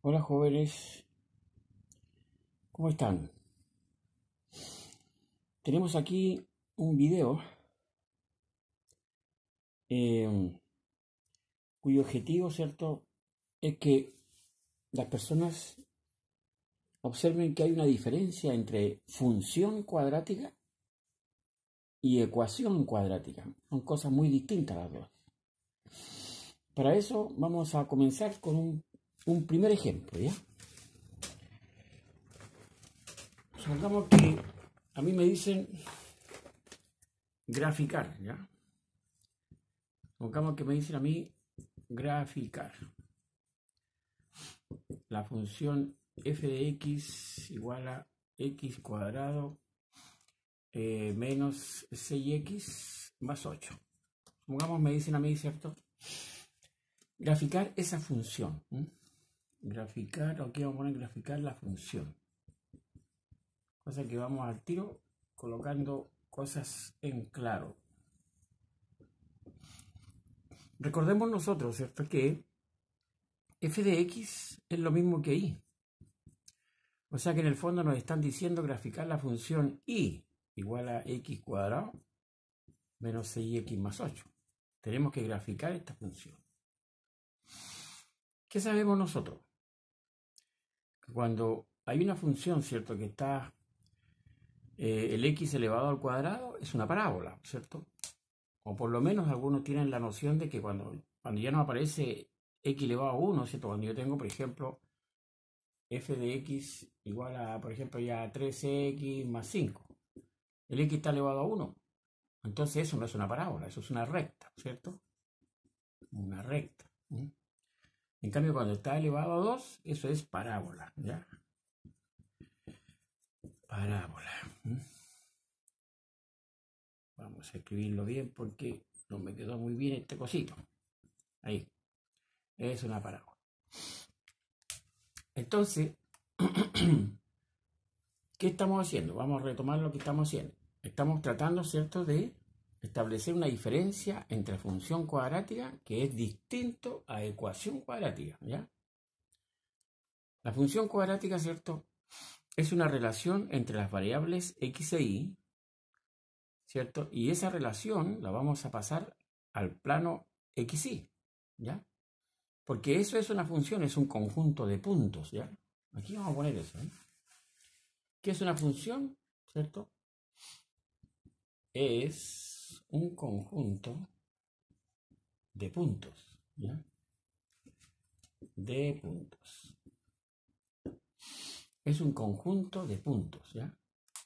Hola jóvenes, ¿cómo están? Tenemos aquí un video cuyo objetivo, ¿cierto?, es que las personas observen que hay una diferencia entre función cuadrática y ecuación cuadrática. Son cosas muy distintas las dos. Para eso vamos a comenzar con un primer ejemplo, ¿ya? Supongamos que a mí me dicen graficar, ¿ya? Supongamos que me dicen a mí graficar la función f de x igual a x cuadrado menos 6x más 8. Supongamos me dicen a mí, ¿cierto?, graficar esa función. Graficar, aquí vamos a poner graficar la función. Cosa que vamos al tiro colocando cosas en claro. Recordemos nosotros, ¿cierto?, que f de x es lo mismo que y. O sea que en el fondo nos están diciendo graficar la función y igual a x cuadrado menos 6x más 8. Tenemos que graficar esta función. ¿Qué sabemos nosotros? Cuando hay una función, ¿cierto?, que está el x elevado al cuadrado, es una parábola, ¿cierto? O por lo menos algunos tienen la noción de que cuando ya no aparece x elevado a 1, ¿cierto? Cuando yo tengo, por ejemplo, f de x igual a, por ejemplo, ya 3x más 5. El x está elevado a 1. Entonces eso no es una parábola, eso es una recta, ¿cierto? Una recta. En cambio, cuando está elevado a 2, eso es parábola, ¿ya? Parábola. Vamos a escribirlo bien porque no me quedó muy bien este cosito. Ahí. Es una parábola. Entonces, ¿qué estamos haciendo? Vamos a retomar lo que estamos haciendo. Estamos tratando, ¿cierto?, de establecer una diferencia entre función cuadrática que es distinto a ecuación cuadrática, ¿ya? La función cuadrática, ¿cierto?, es una relación entre las variables x e y, ¿cierto? Y esa relación la vamos a pasar al plano xy, ¿ya? Porque eso es una función, es un conjunto de puntos, ¿ya? Aquí vamos a poner eso, ¿eh? ¿Qué es una función? ¿Cierto? Es un conjunto de puntos, ¿ya? De puntos. Es un conjunto de puntos, ¿ya?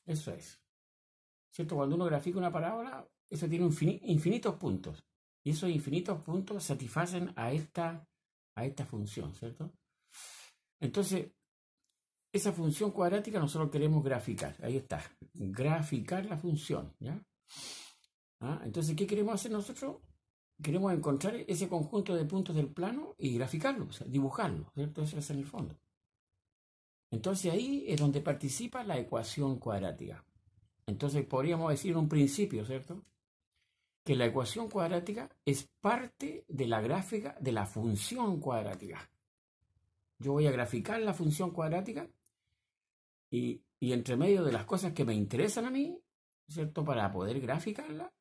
Eso es. ¿Cierto? Cuando uno grafica una parábola, eso tiene infinitos puntos. Y esos infinitos puntos satisfacen a esta función, ¿cierto? Entonces, esa función cuadrática nosotros queremos graficar. Ahí está. Graficar la función, ¿ya? Entonces, ¿qué queremos hacer nosotros? Queremos encontrar ese conjunto de puntos del plano y graficarlo, o sea, dibujarlo, ¿cierto? Eso es en el fondo. Entonces ahí es donde participa la ecuación cuadrática. Entonces podríamos decir en un principio, ¿cierto?, que la ecuación cuadrática es parte de la gráfica de la función cuadrática. Yo voy a graficar la función cuadrática y entre medio de las cosas que me interesan a mí, ¿cierto?, para poder graficarla,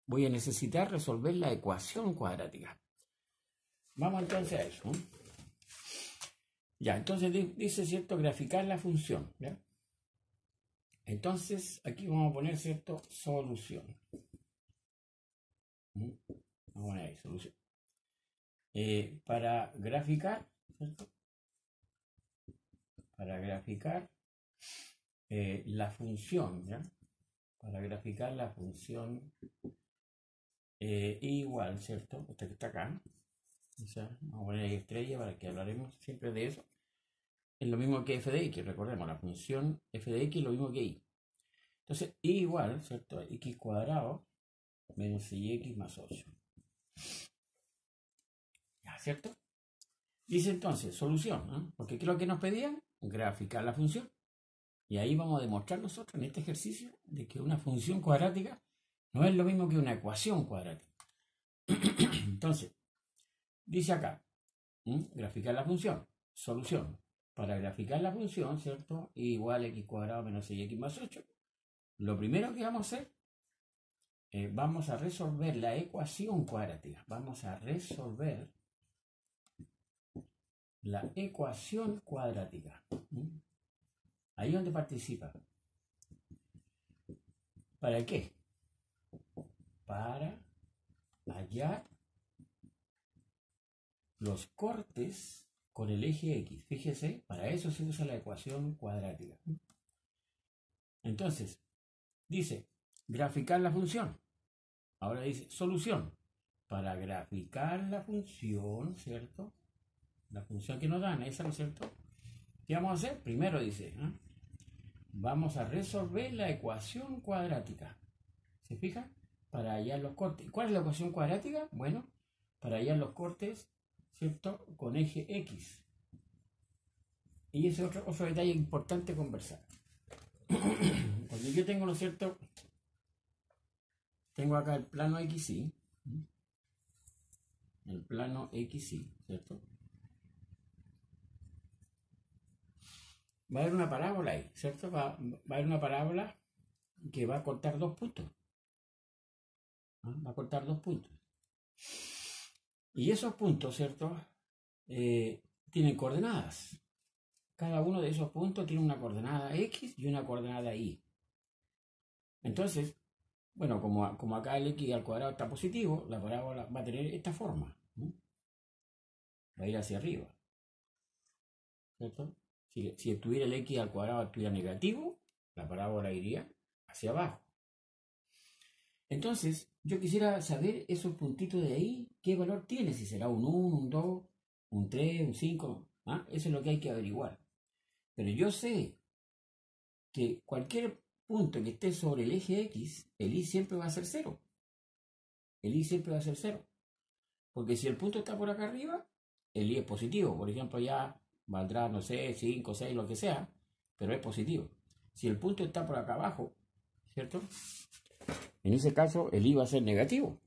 voy a necesitar resolver la ecuación cuadrática. Vamos entonces a eso. Ya, entonces dice, ¿cierto?, graficar la función, ¿ya? Entonces, aquí vamos a poner, ¿cierto?, solución. Vamos a poner ahí, solución. Para graficar, ¿cierto?, para graficar la función, ¿ya? Para graficar la función igual, ¿cierto?, esta que está acá. O sea, vamos a poner ahí estrella para que hablaremos siempre de eso. Es lo mismo que f de x, recordemos, la función f de x es lo mismo que y. Entonces, y igual, ¿cierto?, x cuadrado menos 6x más 8. ¿Ya, cierto? Dice entonces, solución, ¿no? Porque ¿qué es lo que nos pedían? Graficar la función. Y ahí vamos a demostrar nosotros en este ejercicio de que una función cuadrática no es lo mismo que una ecuación cuadrática. Entonces, dice acá, graficar la función. solución. Para graficar la función, ¿cierto? I igual a x cuadrado menos 6x más 8. Lo primero que vamos a hacer, vamos a resolver la ecuación cuadrática. Vamos a resolver la ecuación cuadrática. Ahí es donde participa. ¿Para qué? Para hallar los cortes con el eje X. Fíjese, para eso se usa la ecuación cuadrática. Entonces, dice, graficar la función. Ahora dice, solución. Para graficar la función, ¿cierto? La función que nos dan, esa, ¿no es cierto? ¿Qué vamos a hacer? Primero dice, vamos a resolver la ecuación cuadrática. ¿Se fija? Para hallar los cortes. ¿Cuál es la ecuación cuadrática? Bueno, para hallar los cortes, ¿cierto? Con eje X. Y ese es otro detalle importante conversar. Cuando yo tengo, ¿no es cierto? Tengo acá el plano XY. El plano XY, ¿cierto? Va a haber una parábola ahí, ¿cierto? Va a haber una parábola que va a cortar dos puntos. Va a cortar dos puntos. Y esos puntos, ¿cierto? Tienen coordenadas. Cada uno de esos puntos tiene una coordenada X y una coordenada Y. Entonces, bueno, como acá el X al cuadrado está positivo, la parábola va a tener esta forma. Va a ir hacia arriba. ¿Cierto? Si estuviera el X al cuadrado estuviera negativo, la parábola iría hacia abajo. Entonces, yo quisiera saber esos puntitos de ahí, qué valor tiene, si será un 1, un 2, un 3, un 5. Eso es lo que hay que averiguar. Pero yo sé que cualquier punto que esté sobre el eje X, el Y siempre va a ser 0. El Y siempre va a ser 0. Porque si el punto está por acá arriba, el Y es positivo. Por ejemplo, ya valdrá, no sé, 5, 6, lo que sea, pero es positivo. Si el punto está por acá abajo, ¿cierto? En ese caso, el I va a ser negativo.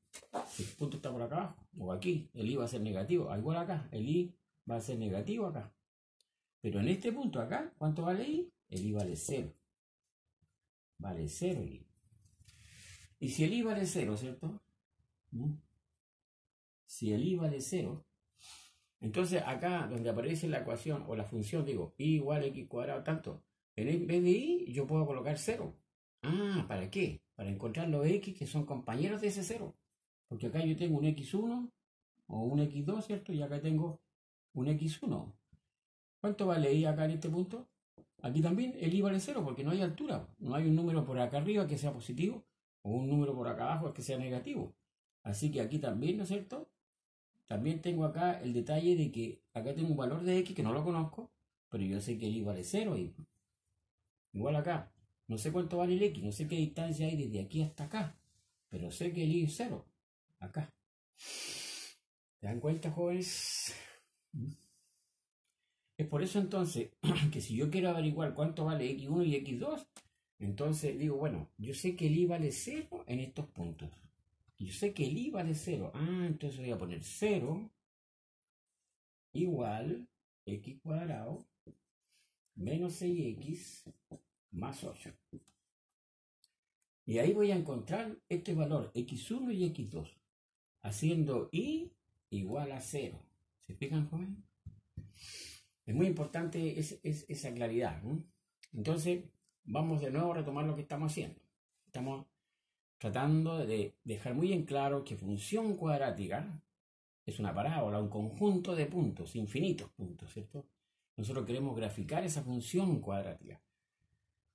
Si el punto está por acá abajo, o aquí, el I va a ser negativo. Igual acá, el I va a ser negativo acá. Pero en este punto acá, ¿cuánto vale I? El I vale 0. Vale 0 el I. Y si el I vale 0, ¿cierto? Si el I vale 0, entonces acá donde aparece la ecuación o la función, digo, I igual a X cuadrado tanto, en vez de I yo puedo colocar 0. ¿Para qué? Para encontrar los X que son compañeros de ese 0. Porque acá yo tengo un X1 o un X2, ¿cierto? Y acá tengo un X1. ¿Cuánto vale I acá en este punto? Aquí también el I vale 0 porque no hay altura. No hay un número por acá arriba que sea positivo o un número por acá abajo que sea negativo. Así que aquí también, ¿no es cierto? También tengo acá el detalle de que acá tengo un valor de X que no lo conozco, pero yo sé que el I vale 0. Igual acá. No sé cuánto vale el X, no sé qué distancia hay desde aquí hasta acá, pero sé que el I es 0. Acá. ¿Se dan cuenta, jóvenes? Es por eso entonces que si yo quiero averiguar cuánto vale X1 y X2, entonces digo, bueno, yo sé que el I vale 0 en estos puntos. Yo sé que el I vale 0. Entonces voy a poner 0 igual X cuadrado menos 6X más 8. Y ahí voy a encontrar este valor X1 y X2, haciendo I igual a 0. ¿Se fijan, joven? Es muy importante esa claridad, ¿no? Entonces, vamos de nuevo a retomar lo que estamos haciendo. Estamos tratando de dejar muy en claro que función cuadrática es una parábola, un conjunto de puntos, infinitos puntos, ¿cierto? Nosotros queremos graficar esa función cuadrática.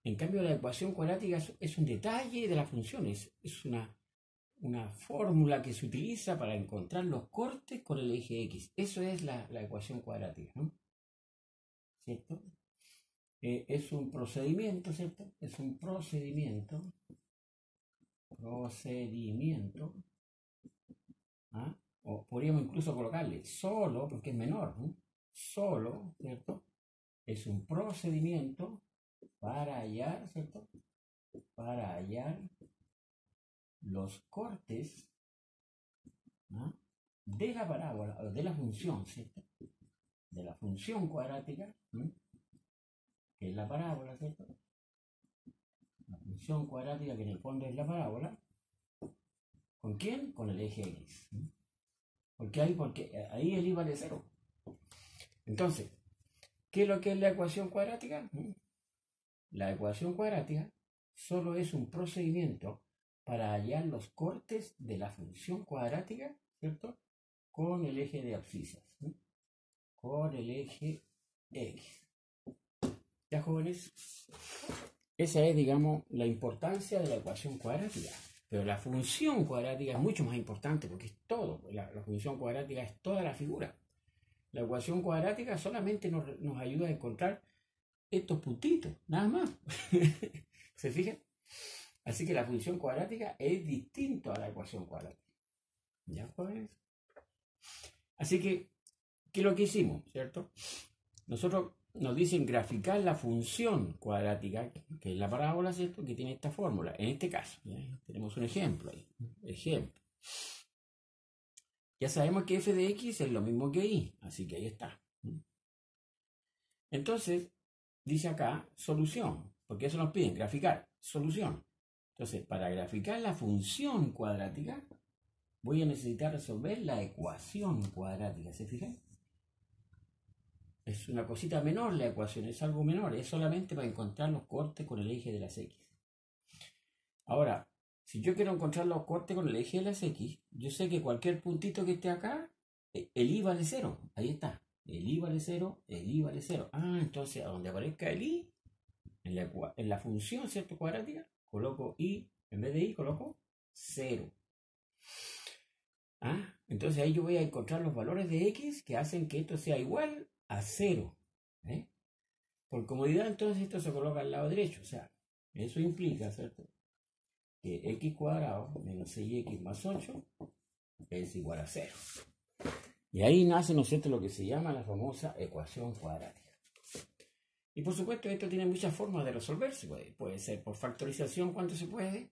En cambio, la ecuación cuadrática es un detalle de las funciones, es una fórmula que se utiliza para encontrar los cortes con el eje X. Eso es la ecuación cuadrática, ¿no? ¿Cierto? Es un procedimiento, ¿cierto? Es un procedimiento, o podríamos incluso colocarle solo, porque es menor, ¿no? Solo, ¿cierto? Es un procedimiento para hallar, ¿cierto? Para hallar los cortes, ¿no?, de la parábola, o de la función, ¿cierto? De la función. función cuadrática, que es la parábola, ¿cierto? La función cuadrática que en el fondo es la parábola. ¿Con quién? Con el eje X. Porque ahí el I vale 0. Entonces, ¿qué es lo que es la ecuación cuadrática? La ecuación cuadrática solo es un procedimiento para hallar los cortes de la función cuadrática, ¿cierto? Con el eje de abscisas, con el eje X. ¿Ya, jóvenes? Esa es, digamos, la importancia de la ecuación cuadrática. Pero la función cuadrática es mucho más importante porque es todo. La función cuadrática es toda la figura. La ecuación cuadrática solamente nos ayuda a encontrar estos puntitos, nada más. ¿Se fijan? Así que la función cuadrática es distinta a la ecuación cuadrática. ¿Ya, jóvenes? Así que, ¿qué es lo que hicimos? ¿Cierto? Nosotros nos dicen graficar la función cuadrática, que es la parábola, ¿cierto? Que tiene esta fórmula. En este caso, ¿ya? Tenemos un ejemplo ahí. Ejemplo. Ya sabemos que f de x es lo mismo que y, así que ahí está. Entonces, dice acá solución, porque eso nos piden, graficar, solución. Entonces, para graficar la función cuadrática, voy a necesitar resolver la ecuación cuadrática, ¿se fijan? Es una cosita menor la ecuación, es algo menor, es solamente para encontrar los cortes con el eje de las x. Ahora, si yo quiero encontrar los cortes con el eje de las x, yo sé que cualquier puntito que esté acá, el i vale 0, ahí está. El i vale 0, el i vale 0. Ah, entonces a donde aparezca el i, en la función, ¿cierto? Cuadrática, coloco i, en vez de i coloco 0. Ah, entonces ahí yo voy a encontrar los valores de x que hacen que esto sea igual a 0. Por comodidad, entonces esto se coloca al lado derecho. O sea, eso implica, ¿cierto? Que x cuadrado menos 6x más 8 es igual a 0. Y ahí nace, ¿no es cierto?, lo que se llama la famosa ecuación cuadrática. Y por supuesto, esto tiene muchas formas de resolverse. Puede ser por factorización, cuando se puede.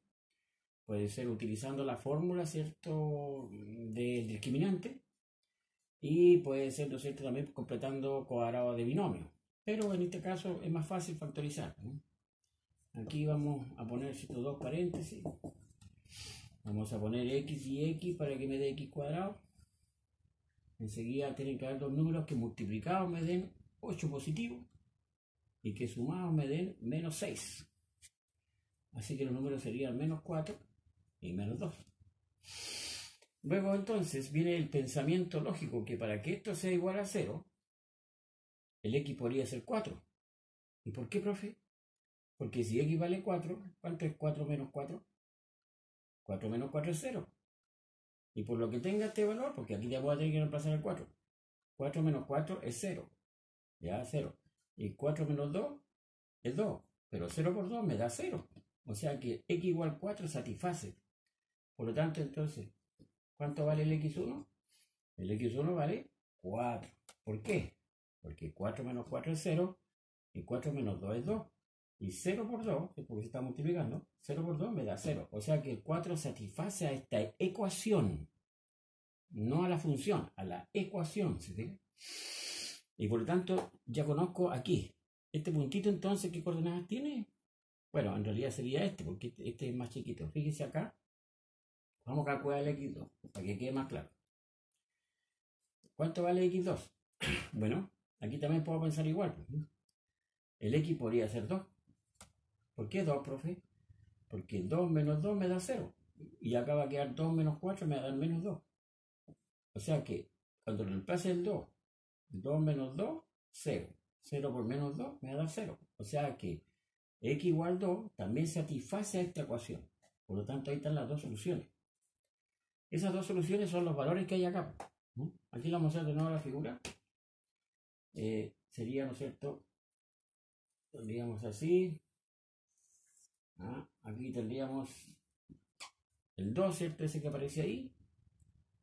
Puede ser utilizando la fórmula, ¿cierto?, del discriminante. Y puede ser, ¿no es cierto?, también completando cuadrado de binomio. Pero en este caso es más fácil factorizar, ¿no? Aquí vamos a poner estos dos paréntesis. Vamos a poner x y x para que me dé x cuadrado. Enseguida tienen que haber dos números que multiplicados me den 8 positivos y que sumados me den menos 6. Así que los números serían menos 4 y menos 2. Luego entonces viene el pensamiento lógico que para que esto sea igual a 0, el x podría ser 4. ¿Y por qué, profe? Porque si x vale 4, ¿cuánto es 4 menos 4? 4 menos 4 es 0. Y por lo que tenga este valor, porque aquí ya voy a tener que reemplazar el 4. 4 menos 4 es 0. Ya, 0. Y 4 menos 2 es 2. Pero 0 por 2 me da 0. O sea que x igual 4 satisface. Por lo tanto, entonces, ¿cuánto vale el x1? El x1 vale 4. ¿Por qué? Porque 4 menos 4 es 0. Y 4 menos 2 es 2. Y 0 por 2, que es porque se está multiplicando, 0 por 2 me da 0. O sea que el 4 satisface a esta ecuación. No a la función, a la ecuación. ¿Se fijan? Y por lo tanto, ya conozco aquí. Este puntito entonces, ¿qué coordenadas tiene? Bueno, en realidad sería este, porque este es más chiquito. Fíjense acá. Vamos a calcular el x2, para que quede más claro. ¿Cuánto vale x2? Bueno, aquí también puedo pensar igual. El x podría ser 2. ¿Por qué 2, profe? Porque 2 menos 2 me da 0. Y acá va a quedar 2 menos 4 me va a dar menos 2. O sea que cuando reemplace el 2, 2 menos 2, 0. 0 por menos 2 me va a dar 0. O sea que x igual 2 también satisface a esta ecuación. Por lo tanto, ahí están las dos soluciones. Esas dos soluciones son los valores que hay acá. Aquí lo vamos a hacer de nuevo la figura. Sería, ¿no es cierto? Tendríamos así. Aquí tendríamos el 2, ¿cierto? Ese que aparece ahí.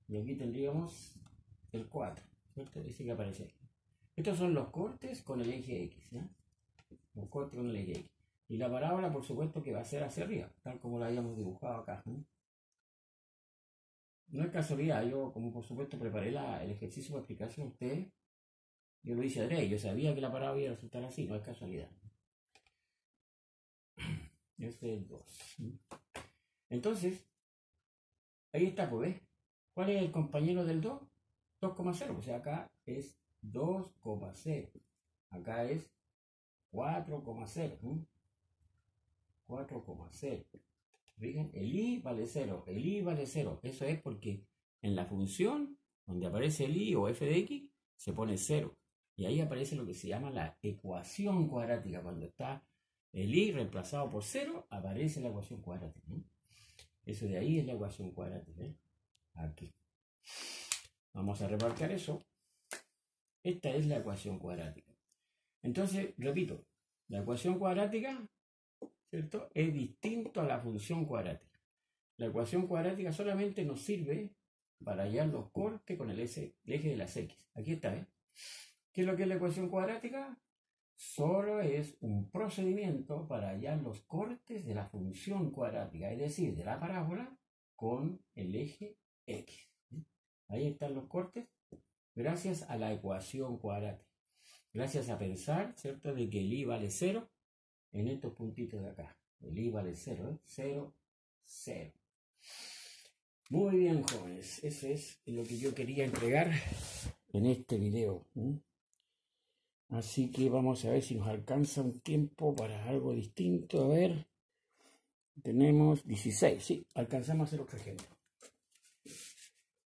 Y aquí tendríamos el 4, ¿cierto? Ese que aparece ahí. Estos son los cortes con el eje X, ¿ya? Los cortes con el eje X. Y la parábola, por supuesto, que va a ser hacia arriba, tal como la habíamos dibujado acá. No es casualidad, yo, como por supuesto, preparé el ejercicio para explicarse a ustedes Yo lo hice adrede, yo sabía que la parábola iba a resultar así, no es casualidad. Este es 2. Entonces, ahí está, pues, ¿ves? ¿Cuál es el compañero del 2? 2,0. O sea, acá es 2,0. Acá es 4,0. 4,0. Fíjense, el i vale 0. El i vale 0. Eso es porque en la función donde aparece el i o f de x se pone 0. Y ahí aparece lo que se llama la ecuación cuadrática. Cuando está el i reemplazado por 0, aparece la ecuación cuadrática. Eso de ahí es la ecuación cuadrática. Aquí. Vamos a remarcar eso. Esta es la ecuación cuadrática. Entonces, repito, la ecuación cuadrática, ¿cierto?, es distinto a la función cuadrática. La ecuación cuadrática solamente nos sirve para hallar los cortes con el eje de las x. Aquí está, ¿eh? ¿Qué es lo que es la ecuación cuadrática? Solo es un procedimiento para hallar los cortes de la función cuadrática, es decir, de la parábola con el eje x. Ahí están los cortes, gracias a la ecuación cuadrática. Gracias a pensar, ¿cierto?, de que el i vale 0 en estos puntitos de acá. El i vale 0, ¿eh? 0, 0. Muy bien, jóvenes. Eso es lo que yo quería entregar en este video. Así que vamos a ver si nos alcanza un tiempo para algo distinto. A ver. Tenemos 16. Sí, alcanzamos a hacer otro ejemplo.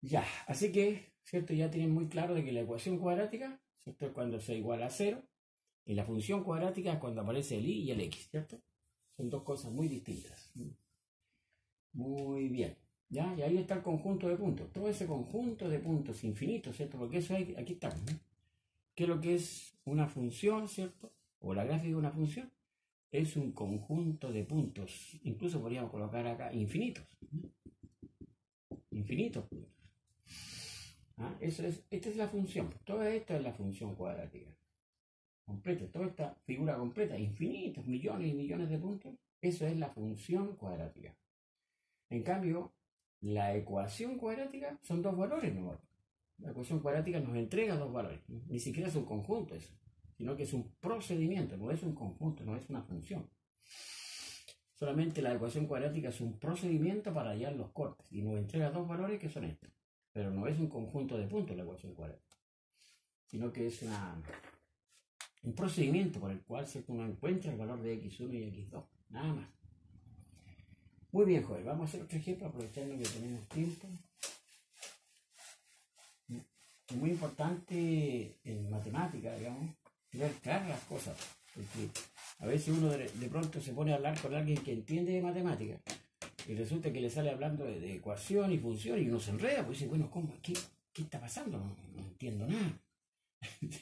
Ya, así que, ¿cierto? Ya tienen muy claro de que la ecuación cuadrática, ¿cierto?, es cuando se iguala a 0. Y la función cuadrática es cuando aparece el i y el x, ¿cierto? Son dos cosas muy distintas. Muy bien. ¿Ya? Y ahí está el conjunto de puntos. Todo ese conjunto de puntos infinitos, ¿cierto? Porque eso hay, aquí está. ¿Qué es lo que es una función, ¿cierto? O la gráfica de una función. Es un conjunto de puntos. Incluso podríamos colocar acá infinitos. Infinitos puntos. Esta es la función. Todo esto es la función cuadrática. Completa, toda esta figura completa, infinitos, millones y millones de puntos, eso es la función cuadrática. En cambio, la ecuación cuadrática son dos valores, ¿no? La ecuación cuadrática nos entrega dos valores, ni siquiera es un conjunto eso, sino que es un procedimiento, no es un conjunto, no es una función. Solamente la ecuación cuadrática es un procedimiento para hallar los cortes y nos entrega dos valores que son estos, pero no es un conjunto de puntos la ecuación cuadrática, sino que es un procedimiento por el cual uno encuentra el valor de x1 y x2, nada más. Muy bien, joven, vamos a hacer otro ejemplo aprovechando que tenemos tiempo. Es muy importante en matemática, digamos, tener claras las cosas, porque a veces uno de pronto se pone a hablar con alguien que entiende de matemática y resulta que le sale hablando de ecuación y función y uno se enreda, pues dice, bueno, ¿cómo? ¿Qué está pasando? No entiendo nada.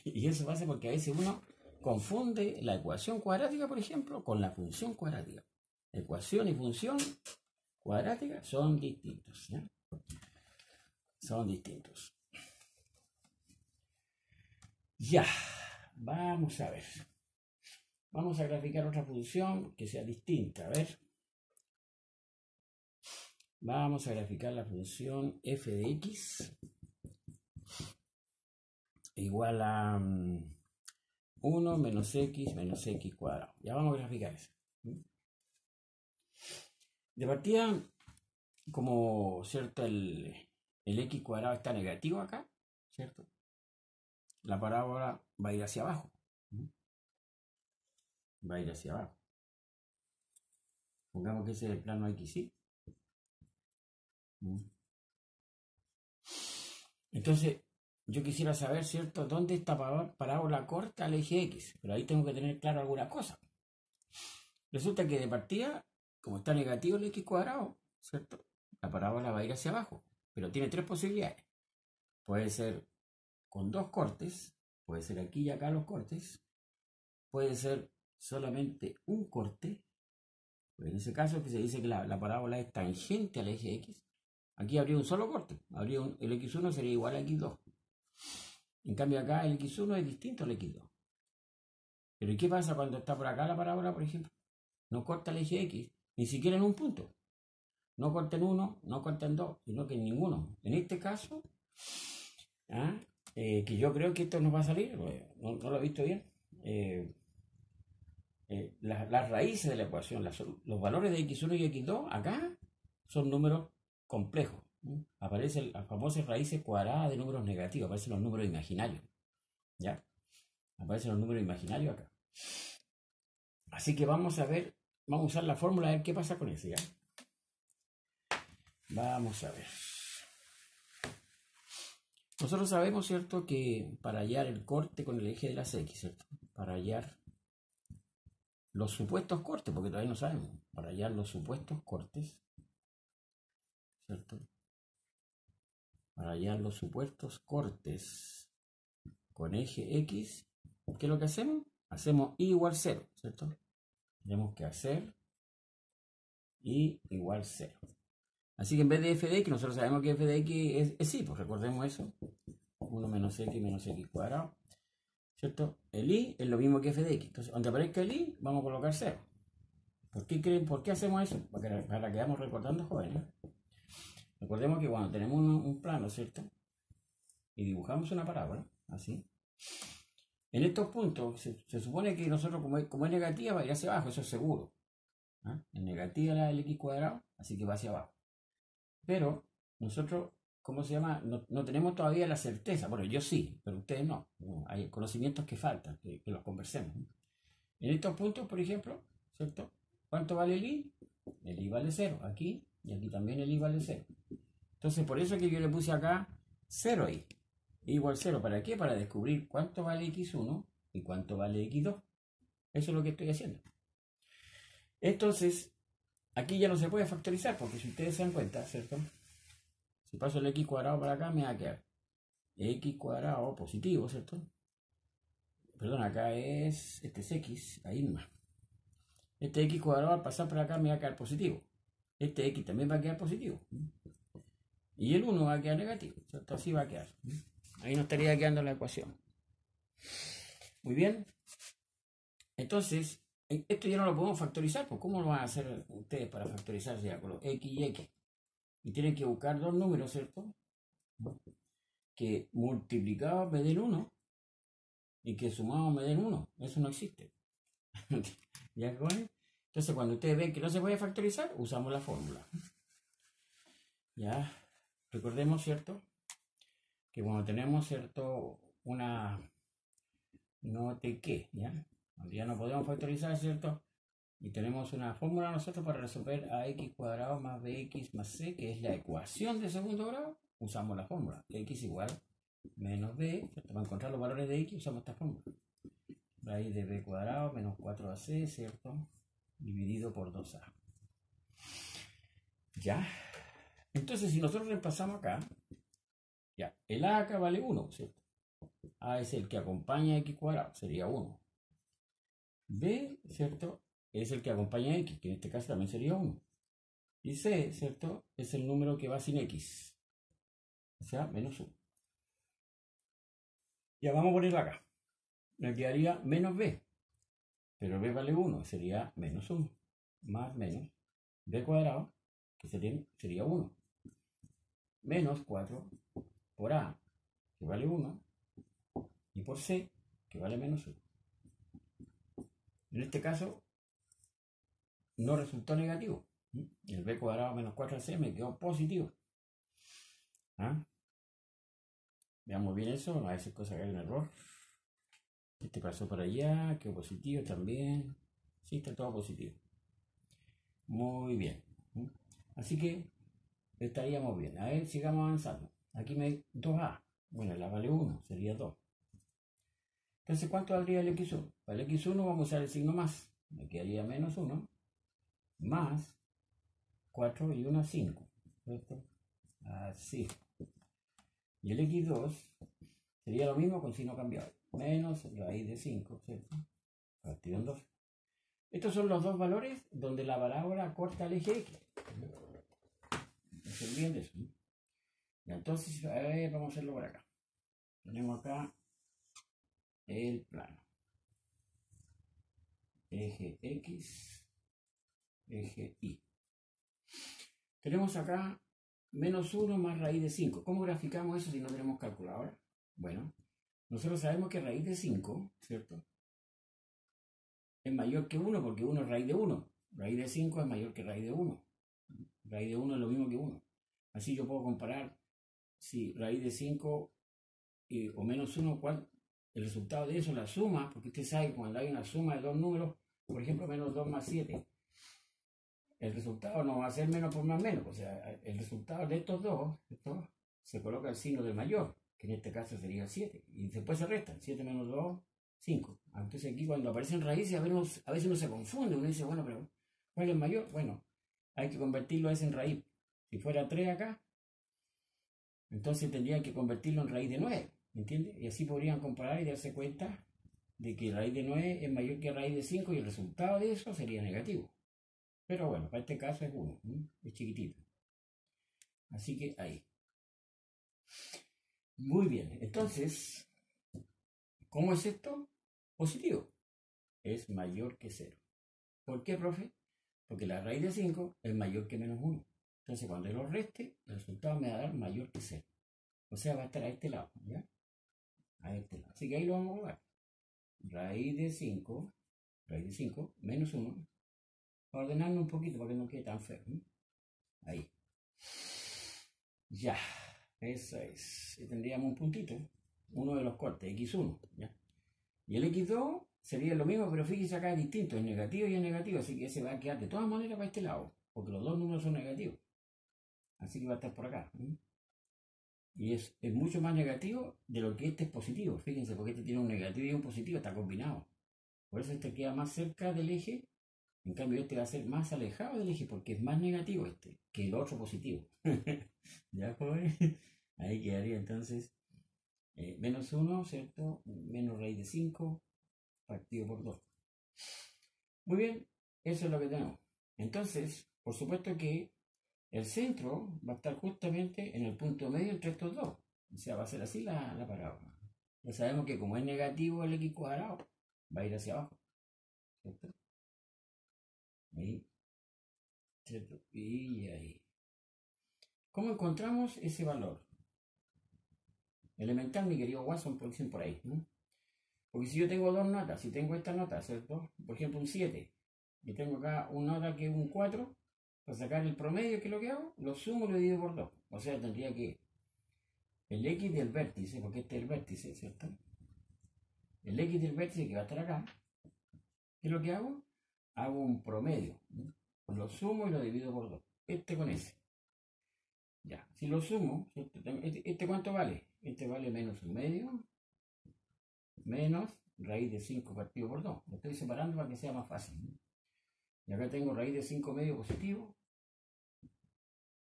Y eso pasa porque a veces uno confunde la ecuación cuadrática, por ejemplo, con la función cuadrática. Ecuación y función cuadrática son distintos, ¿ya? Son distintos. Ya, vamos a ver. Vamos a graficar otra función que sea distinta. A ver. Vamos a graficar la función f de x igual a 1 menos x cuadrado. Ya vamos a graficar eso. De partida, como, ¿cierto?, el x cuadrado está negativo acá, ¿cierto?, la parábola va a ir hacia abajo. Va a ir hacia abajo. Pongamos que ese es el plano x, ¿sí? Entonces, yo quisiera saber, ¿cierto?, dónde esta parábola corta el eje x, pero ahí tengo que tener claro alguna cosa. Resulta que de partida, como está negativo el x cuadrado, ¿cierto?, la parábola va a ir hacia abajo, pero tiene tres posibilidades. Puede ser con dos cortes, puede ser aquí y acá los cortes, puede ser solamente un corte, pues en ese caso que se dice que la parábola es tangente al eje x, aquí habría un solo corte, el x1 sería igual a x2. En cambio acá el x1 es distinto al x2. Pero ¿y qué pasa cuando está por acá la parábola, por ejemplo? No corta el eje x, ni siquiera en un punto. No corta en uno, no corta en dos, sino que en ninguno. En este caso, que yo creo que esto nos va a salir, no lo he visto bien. Las raíces de la ecuación, los valores de x1 y x2 acá son números complejos. Aparecen las famosas raíces cuadradas de números negativos, aparecen los números imaginarios. ¿Ya? Aparecen los números imaginarios acá. Así que vamos a ver, vamos a usar la fórmula a ver qué pasa con eso, ¿ya? Vamos a ver. Nosotros sabemos, ¿cierto?, que para hallar el corte con el eje de las x, ¿cierto?, para hallar los supuestos cortes, porque todavía no sabemos, para hallar los supuestos cortes, ¿cierto?, para hallar los supuestos cortes con eje x, ¿qué es lo que hacemos? Hacemos y igual 0, ¿cierto? Tenemos que hacer y igual 0. Así que en vez de f de x, nosotros sabemos que f de x es y, pues recordemos eso. 1 menos x cuadrado, ¿cierto? El y es lo mismo que f de x. Entonces, donde aparezca el y, vamos a colocar 0. ¿Por qué hacemos eso? Para que vamos recordando, jóvenes. Recordemos que cuando tenemos un plano, ¿cierto?, y dibujamos una parábola, así, en estos puntos se supone que nosotros, como es negativa, va a ir hacia abajo, eso es seguro. ¿Ah? Es negativa la del x cuadrado, así que va hacia abajo. Pero nosotros, ¿cómo se llama? No tenemos todavía la certeza. Bueno, yo sí, pero ustedes no. Hay conocimientos que faltan, que los conversemos. En estos puntos, por ejemplo, ¿cierto? ¿Cuánto vale el i? El i vale 0 aquí, y aquí también el i vale 0. Entonces, por eso que yo le puse acá 0i. Igual 0, ¿para qué? Para descubrir cuánto vale x1 y cuánto vale x2. Eso es lo que estoy haciendo. Entonces, aquí ya no se puede factorizar, porque si ustedes se dan cuenta, ¿cierto? Si paso el x cuadrado para acá, me va a quedar x cuadrado positivo, ¿cierto? Perdón, acá este es x, ahí nomás. Este x cuadrado al pasar por acá me va a quedar positivo. Este x también va a quedar positivo. Y el 1 va a quedar negativo, ¿cierto? Así va a quedar. Ahí nos estaría quedando la ecuación. Muy bien. Entonces, esto ya no lo podemos factorizar, pues ¿cómo lo van a hacer ustedes para factorizar ya con los x y x? Y tienen que buscar dos números, ¿cierto?, que multiplicados me den 1 y que sumados me den 1. Eso no existe. ¿Ya? Entonces, cuando ustedes ven que no se puede factorizar, usamos la fórmula. Ya, recordemos, ¿cierto?, que cuando tenemos, ¿cierto?, una note que, ¿ya? Cuando ya no podemos factorizar, ¿cierto?, y tenemos una fórmula nosotros para resolver ax cuadrado más bx más c, que es la ecuación de segundo grado, usamos la fórmula. X igual menos b, ¿cierto? Para encontrar los valores de x usamos esta fórmula. Raíz de b cuadrado menos 4ac, ¿cierto?, dividido por 2a. ¿Ya? Entonces, si nosotros reemplazamos acá, ya, el a acá vale 1, ¿cierto? A es el que acompaña a x cuadrado, sería 1. B, ¿cierto?, es el que acompaña a x, que en este caso también sería 1. Y c, ¿cierto?, es el número que va sin x, o sea, menos 1. Ya vamos a ponerlo acá. Me quedaría menos b, pero b vale 1, sería menos 1, más menos b cuadrado, que sería 1, menos 4 por a, que vale 1, y por c, que vale menos 1. En este caso, no resultó negativo. El b cuadrado menos 4c me quedó positivo. ¿Ah? Veamos bien eso, a veces cosa que hay un error. Este pasó por allá, quedó positivo también. Sí, está todo positivo. Muy bien. Así que estaríamos bien. A ver, sigamos avanzando. Aquí me hay 2a. Bueno, la vale 1, sería 2. Entonces, ¿cuánto valdría el x1? Para el x1 vamos a usar el signo más. Me quedaría menos 1, más 4 y 1, 5. ¿Cierto? Así. Y el x2 sería lo mismo con signo cambiado. Menos raíz de 5, ¿cierto?, partido en 2. Estos son los dos valores donde la parábola corta el eje x. No se olviden de eso. Y entonces, a ver, vamos a hacerlo por acá. Tenemos acá el plano. Eje x, eje y. Tenemos acá menos 1 más raíz de 5. ¿Cómo graficamos eso si no tenemos calculadora? Bueno, nosotros sabemos que raíz de 5, ¿cierto? Es mayor que 1 porque 1 es raíz de 1. Raíz de 5 es mayor que raíz de 1. Raíz de 1 es lo mismo que 1. Así yo puedo comparar si raíz de 5 o menos 1, ¿cuál? El resultado de eso, la suma, porque usted sabe que cuando hay una suma de dos números, por ejemplo, menos 2 más 7, el resultado no va a ser menos por más menos. O sea, el resultado de estos dos, ¿cierto? Se coloca el signo del mayor, que en este caso sería 7, y después se restan, 7 menos 2, 5. Entonces aquí cuando aparecen raíces, a veces uno se confunde, uno dice, bueno, pero ¿cuál es mayor? Bueno, hay que convertirlo a ese en raíz. Si fuera 3 acá, entonces tendrían que convertirlo en raíz de 9, ¿me entiendes? Y así podrían comparar y darse cuenta de que raíz de 9 es mayor que raíz de 5 y el resultado de eso sería negativo. Pero bueno, para este caso es 1, es chiquitito. Así que ahí. Muy bien, entonces, ¿cómo es esto? Positivo. Es mayor que 0. ¿Por qué, profe? Porque la raíz de 5 es mayor que menos 1. Entonces, cuando yo lo reste, el resultado me va a dar mayor que 0. O sea, va a estar a este lado, ¿ya? A este lado. Así que ahí lo vamos a jugar. Raíz de 5 menos 1. Para ordenarlo un poquito para que no quede tan feo. Ahí. Ya. Eso es. Y tendríamos un puntito. Uno de los cortes, x1. ¿Ya? Y el x2 sería lo mismo, pero fíjese acá es distinto. Es negativo y es negativo. Así que ese va a quedar de todas maneras para este lado. Porque los dos números son negativos. Así que va a estar por acá. Y es mucho más negativo de lo que este es positivo. Fíjense, porque este tiene un negativo y un positivo. Está combinado. Por eso este queda más cerca del eje. En cambio, este va a ser más alejado del eje porque es más negativo este que el otro positivo. ¿Ya, joven? Ahí quedaría entonces menos 1, ¿cierto? Menos raíz de 5 partido por 2. Muy bien, eso es lo que tenemos. Entonces, por supuesto que el centro va a estar justamente en el punto medio entre estos dos. O sea, va a ser así la parábola. Ya sabemos que como es negativo el x cuadrado, va a ir hacia abajo. ¿Cierto? Ahí. ¿Cierto? Y ahí. ¿Cómo encontramos ese valor? Elemental, mi querido Watson, por dicen por ahí, ¿no? Porque si yo tengo dos notas, si tengo esta nota, ¿cierto? Por ejemplo, un 7, y tengo acá una nota que es un 4, para sacar el promedio, ¿qué es lo que hago? Lo sumo y lo divido por 2. O sea, tendría que el x del vértice, porque este es el vértice, ¿cierto? El x del vértice que va a estar acá, ¿qué es lo que hago? Hago un promedio, ¿no? Lo sumo y lo divido por 2. Este con ese. Ya, si lo sumo, ¿este cuánto vale? Este vale menos un medio, menos raíz de 5 partido por 2. Lo estoy separando para que sea más fácil. Y acá tengo raíz de 5 medio positivo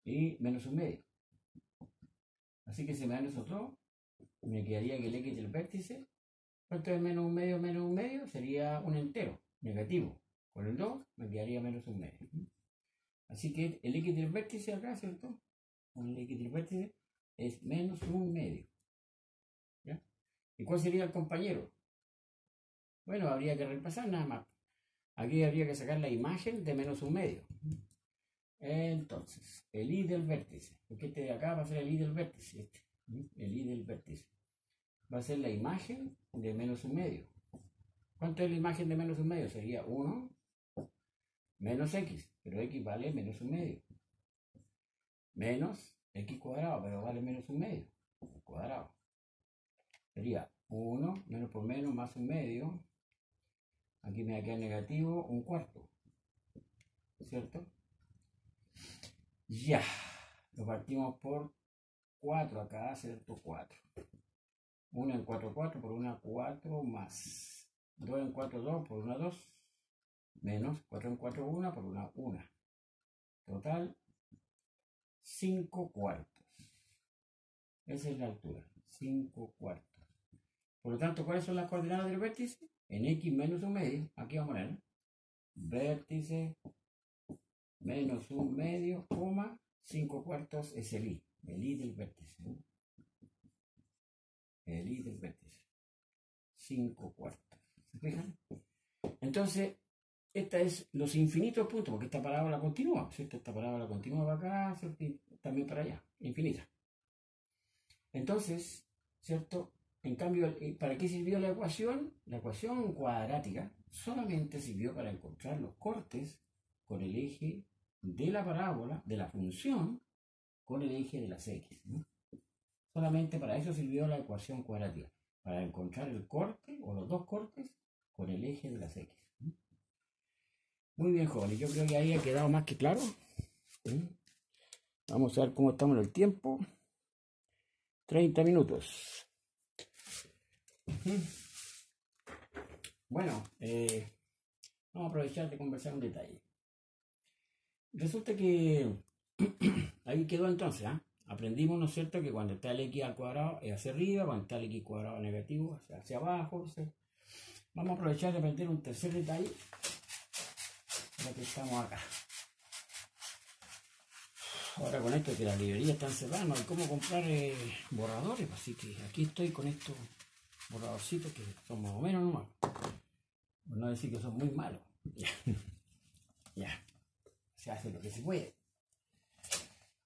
y menos un medio. Así que se me dan esos dos. Me quedaría que el x del vértice, ¿cuánto es menos un medio? Sería un entero, negativo. Con el 2 me quedaría menos un medio. Así que el x del vértice acá, ¿cierto? El x del vértice es menos un medio. ¿Ya? ¿Y cuál sería el compañero? Bueno, habría que repasar nada más. Aquí habría que sacar la imagen de menos un medio. Entonces, el i del vértice, porque este de acá va a ser el i del vértice, el i del vértice, va a ser la imagen de menos un medio. ¿Cuánto es la imagen de menos un medio? Sería 1 menos x, pero x vale menos un medio, menos x cuadrado, pero vale menos un medio, cuadrado. Sería 1 menos por menos más un medio. Aquí me va a quedar negativo un cuarto, ¿cierto? Ya, lo partimos por 4 acá, ¿cierto? 4. 1 en 4, 4 por una 4 más 2 en 4, 2 por una 2 menos 4 en 4, 1 por una 1. Total 5 cuartos. Esa es la altura, 5 cuartos. Por lo tanto, ¿cuáles son las coordenadas del vértice? En x menos un medio, aquí vamos a poner vértice menos un medio, coma, 5 cuartos es el i del vértice. El i del vértice. 5 cuartos. ¿Se fijan? Entonces, esta es los infinitos puntos, porque esta parábola continúa, ¿cierto? Esta parábola continúa para acá, ¿cierto? Y también para allá, infinita. Entonces, ¿cierto? En cambio, ¿para qué sirvió la ecuación? La ecuación cuadrática solamente sirvió para encontrar los cortes con el eje de la parábola, de la función, con el eje de las x, ¿no? Solamente para eso sirvió la ecuación cuadrática, para encontrar el corte o los dos cortes con el eje de las x. Muy bien, jóvenes, yo creo que ahí ha quedado más que claro. Vamos a ver cómo estamos en el tiempo. 30 minutos. Bueno, vamos a aprovechar de conversar un detalle. Resulta que ahí quedó entonces, ¿eh? Aprendimos, ¿no es cierto?, que cuando está el x al cuadrado es hacia arriba, cuando está el x cuadrado negativo hacia abajo. ¿Sí? Vamos a aprovechar de aprender un tercer detalle, ya que estamos acá. Ahora con esto que las librerías están cerradas, no hay cómo comprar borradores, así que aquí estoy con estos borradorcitos que son más o menos nomás. Por no decir que son muy malos. Ya. Se hace lo que se puede.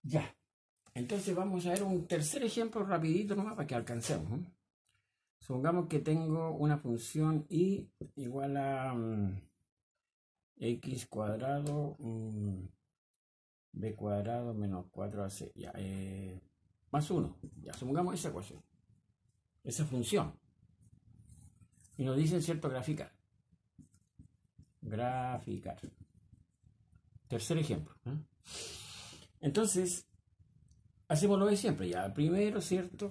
Ya. Entonces vamos a ver un tercer ejemplo rapidito nomás para que alcancemos. Supongamos que tengo una función y igual a x cuadrado b cuadrado menos 4ac, ya, más 1. Ya, supongamos esa ecuación, esa función. Y nos dicen, ¿cierto?, graficar. Graficar. Tercer ejemplo. Entonces, hacemos lo de siempre. Ya, primero, ¿cierto?,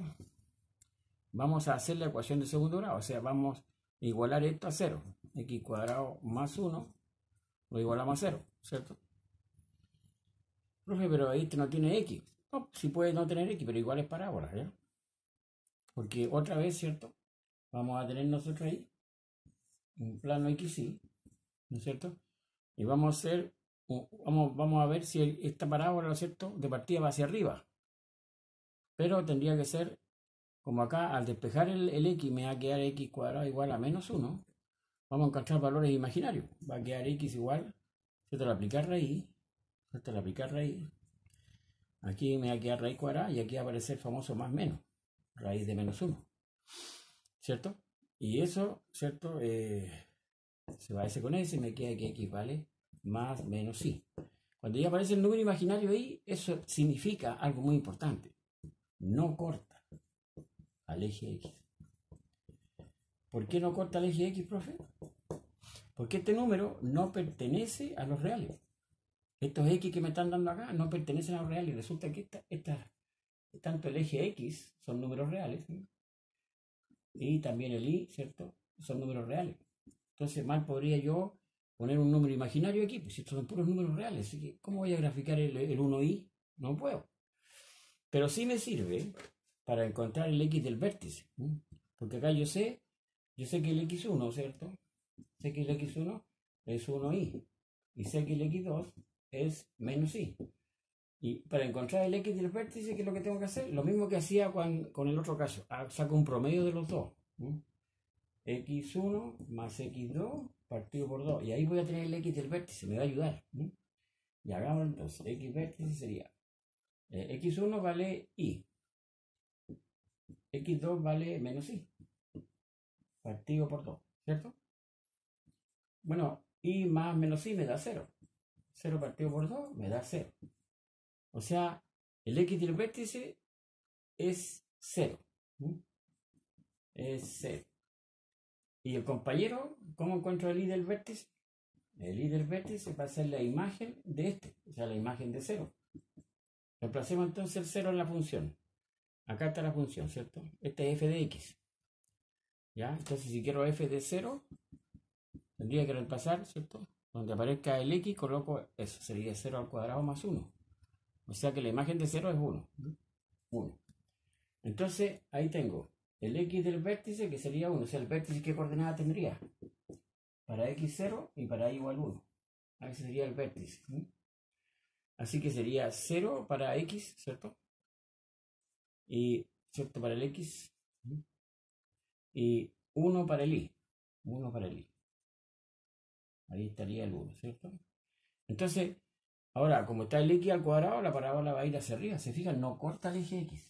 vamos a hacer la ecuación de segundo grado. O sea, vamos a igualar esto a 0. X cuadrado más 1 lo igualamos a 0, ¿cierto? Profe, pero ahí no tiene x. No, sí puede no tener x, pero igual es parábola, ¿ya? Porque otra vez, ¿cierto?, vamos a tener nosotros ahí un plano XY, ¿no es cierto? Y vamos a hacer, vamos a ver si esta parábola, ¿no es cierto?, de partida va hacia arriba. Pero tendría que ser, como acá, al despejar el x, me va a quedar x cuadrado igual a menos 1. Vamos a encontrar valores imaginarios. Va a quedar x igual, ¿cierto?, al aplicar raíz, ¿cierto?, al aplicar raíz. Aquí me va a quedar raíz cuadrada y aquí va a aparecer el famoso más menos, raíz de menos 1, ¿cierto? Y eso, ¿cierto?, se va S con S y me queda que x vale más menos y. Cuando ya aparece el número imaginario ahí, eso significa algo muy importante. No corta al eje X. ¿Por qué no corta al eje X, profe? Porque este número no pertenece a los reales. Estos X que me están dando acá no pertenecen a los reales. Resulta que tanto el eje X son números reales, ¿sí?, y también el Y, ¿cierto?, son números reales. Entonces, mal podría yo poner un número imaginario aquí, pues estos son puros números reales. Así que, ¿cómo voy a graficar el 1y? No puedo. Pero sí me sirve para encontrar el X del vértice. Porque acá yo sé que el X1, ¿cierto? Sé que el X1 es 1y. Y sé que el X2 es menos y. Y para encontrar el X del vértice, ¿qué es lo que tengo que hacer? Lo mismo que hacía con el otro caso. Saco un promedio de los dos. X1 más X2 partido por 2. Y ahí voy a tener el X del vértice. Me va a ayudar. Y hagamos entonces. X vértice sería X1 vale Y. X2 vale menos Y. Partido por 2. ¿Cierto? Bueno, Y más menos Y me da 0. 0 partido por 2 me da 0. O sea, el X del vértice es 0. Es 0. ¿Y el compañero? ¿Cómo encuentro el Y del vértice? El Y del vértice va a ser la imagen de este, o sea, la imagen de 0. Reemplacemos entonces el 0 en la función. Acá está la función, ¿cierto? Este es f de x. ¿Ya? Entonces, si quiero f de 0, tendría que reemplazar, ¿cierto? Donde aparezca el x, coloco eso. Sería 0 al cuadrado más 1. O sea que la imagen de 0 es 1. 1. Entonces, ahí tengo el x del vértice, que sería 1. O sea, el vértice, ¿qué coordenada tendría? Para x0 y para y igual 1. Ahí sería el vértice. Así que sería 0 para x, ¿cierto? Y, ¿cierto?, para el x. Y 1 para el y. 1 para el y. Ahí estaría el 1, ¿cierto? Entonces, ahora, como está el x al cuadrado, la parábola va a ir hacia arriba. ¿Se fijan? No corta el eje x.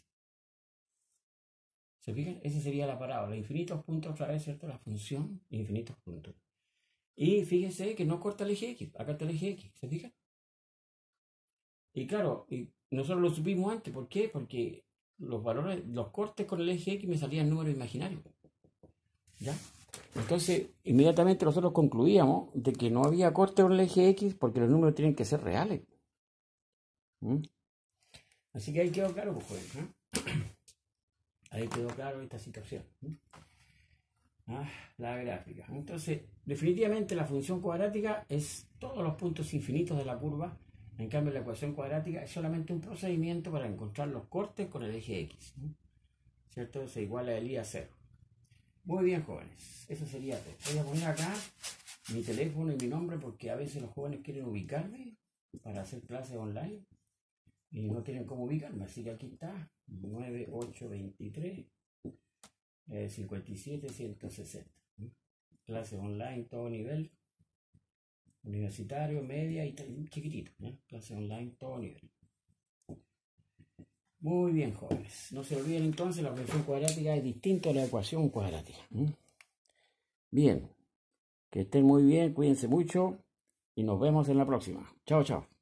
¿Se fijan? Esa sería la parábola. Infinitos puntos otra vez, ¿cierto? La función infinitos puntos. Y fíjense que no corta el eje X. Acá está el eje X. ¿Se fijan? Y claro, y nosotros lo supimos antes. ¿Por qué? Porque los valores, los cortes con el eje X me salían números imaginarios. ¿Ya? Entonces, inmediatamente nosotros concluíamos de que no había corte con el eje X porque los números tienen que ser reales. ¿Mm? Así que ahí quedó claro, pues, joven, ¿no? Ahí quedó claro esta situación. La gráfica. Entonces, definitivamente la función cuadrática es todos los puntos infinitos de la curva. En cambio, la ecuación cuadrática es solamente un procedimiento para encontrar los cortes con el eje X. ¿Cierto? Se iguala el I a 0. Muy bien, jóvenes. Eso sería todo. Voy a poner acá mi teléfono y mi nombre porque a veces los jóvenes quieren ubicarme para hacer clases online y no tienen cómo ubicarme. Así que aquí está 9823 57 160. Clases online, todo nivel. Universitario, media y chiquitito. Clases online, todo nivel. Muy bien, jóvenes. No se olviden entonces, la función cuadrática es distinta a la ecuación cuadrática. Bien. Que estén muy bien, cuídense mucho y nos vemos en la próxima. Chao, chao.